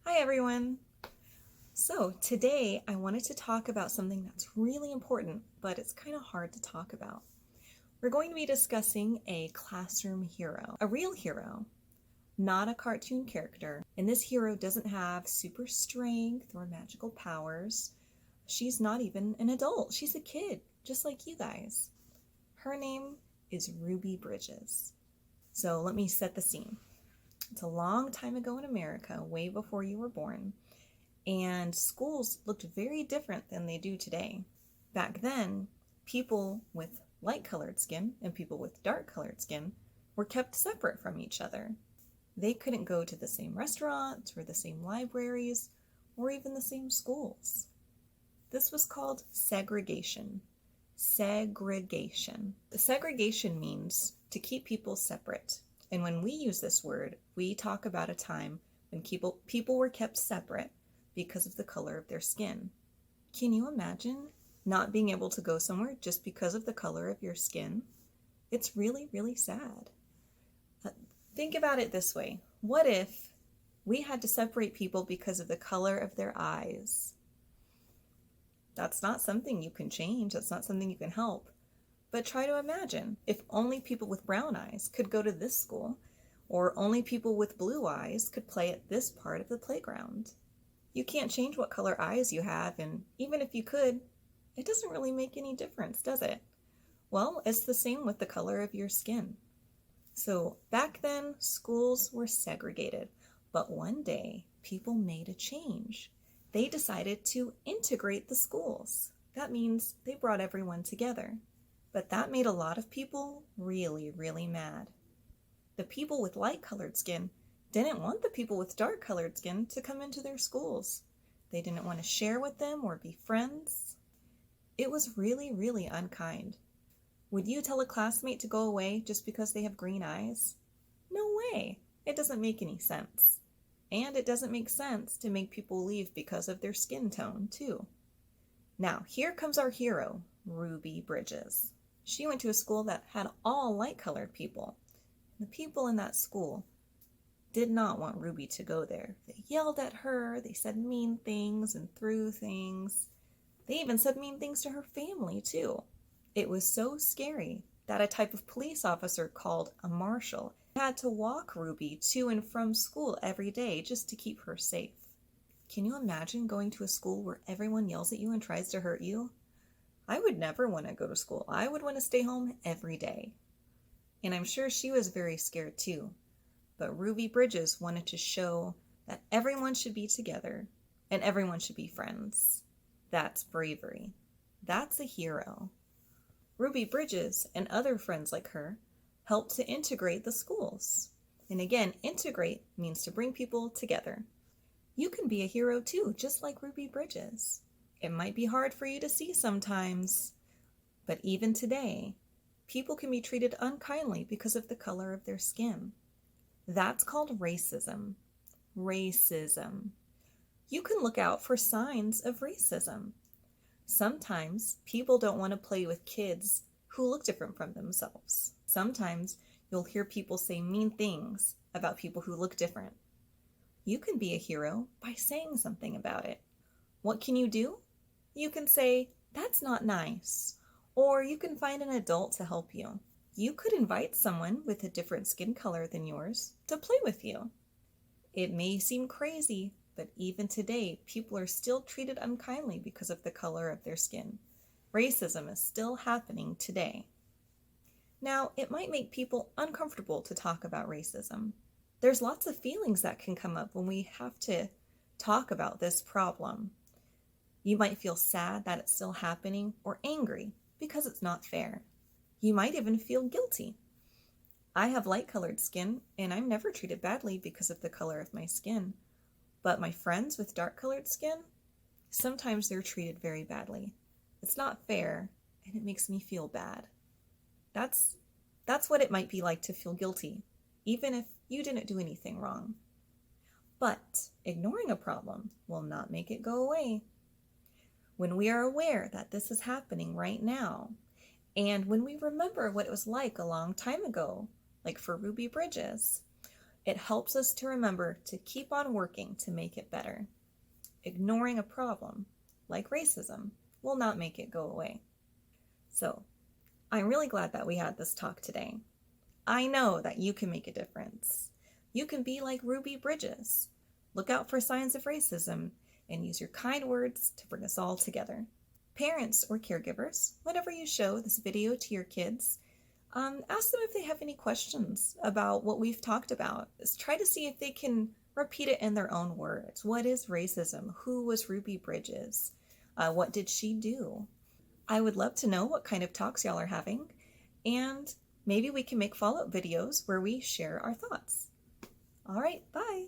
Hi everyone! So today I wanted to talk about something that's really important, but it's kind of hard to talk about. We're going to be discussing a classroom hero, a real hero, not a cartoon character. And this hero doesn't have super strength or magical powers. She's not even an adult. She's a kid, just like you guys. Her name is Ruby Bridges. So let me set the scene. It's a long time ago in America, way before you were born, and schools looked very different than they do today. Back then, people with light-colored skin and people with dark-colored skin were kept separate from each other. They couldn't go to the same restaurants or the same libraries or even the same schools. This was called segregation. Segregation. The segregation means to keep people separate. And when we use this word, we talk about a time when people were kept separate because of the color of their skin. Can you imagine not being able to go somewhere just because of the color of your skin? It's really, really sad. Think about it this way. What if we had to separate people because of the color of their eyes? That's not something you can change. That's not something you can help. But try to imagine if only people with brown eyes could go to this school, or only people with blue eyes could play at this part of the playground. You can't change what color eyes you have, and even if you could, it doesn't really make any difference, does it? Well, it's the same with the color of your skin. So back then, schools were segregated, but one day people made a change. They decided to integrate the schools. That means they brought everyone together. But that made a lot of people really, really mad. The people with light-colored skin didn't want the people with dark-colored skin to come into their schools. They didn't want to share with them or be friends. It was really, really unkind. Would you tell a classmate to go away just because they have green eyes? No way! It doesn't make any sense. And it doesn't make sense to make people leave because of their skin tone, too. Now, here comes our hero, Ruby Bridges. She went to a school that had all light-colored people. The people in that school did not want Ruby to go there. They yelled at her, they said mean things and threw things. They even said mean things to her family, too. It was so scary that a type of police officer called a marshal had to walk Ruby to and from school every day just to keep her safe. Can you imagine going to a school where everyone yells at you and tries to hurt you? I would never want to go to school. I would want to stay home every day. And I'm sure she was very scared too. But Ruby Bridges wanted to show that everyone should be together and everyone should be friends. That's bravery. That's a hero. Ruby Bridges and other friends like her helped to integrate the schools. And again, integrate means to bring people together. You can be a hero too, just like Ruby Bridges. It might be hard for you to see sometimes, but even today, people can be treated unkindly because of the color of their skin. That's called racism. Racism. You can look out for signs of racism. Sometimes people don't want to play with kids who look different from themselves. Sometimes you'll hear people say mean things about people who look different. You can be a hero by saying something about it. What can you do? You can say, "That's not nice," or you can find an adult to help you. You could invite someone with a different skin color than yours to play with you. It may seem crazy, but even today, people are still treated unkindly because of the color of their skin. Racism is still happening today. Now, it might make people uncomfortable to talk about racism. There's lots of feelings that can come up when we have to talk about this problem. You might feel sad that it's still happening or angry because it's not fair. You might even feel guilty. I have light-colored skin and I'm never treated badly because of the color of my skin. But my friends with dark-colored skin, sometimes they're treated very badly. It's not fair and it makes me feel bad. That's what it might be like to feel guilty, even if you didn't do anything wrong. But ignoring a problem will not make it go away. When we are aware that this is happening right now, and when we remember what it was like a long time ago, like for Ruby Bridges, It helps us to remember to keep on working to make it better. Ignoring a problem, like racism, will not make it go away. So, I'm really glad that we had this talk today. I know that you can make a difference. You can be like Ruby Bridges. Look out for signs of racism and use your kind words to bring us all together. Parents or caregivers, whenever you show this video to your kids, ask them if they have any questions about what we've talked about. Try to see if they can repeat it in their own words. What is racism? Who was Ruby Bridges? What did she do? I would love to know what kind of talks y'all are having, and maybe we can make follow-up videos where we share our thoughts. All right, bye.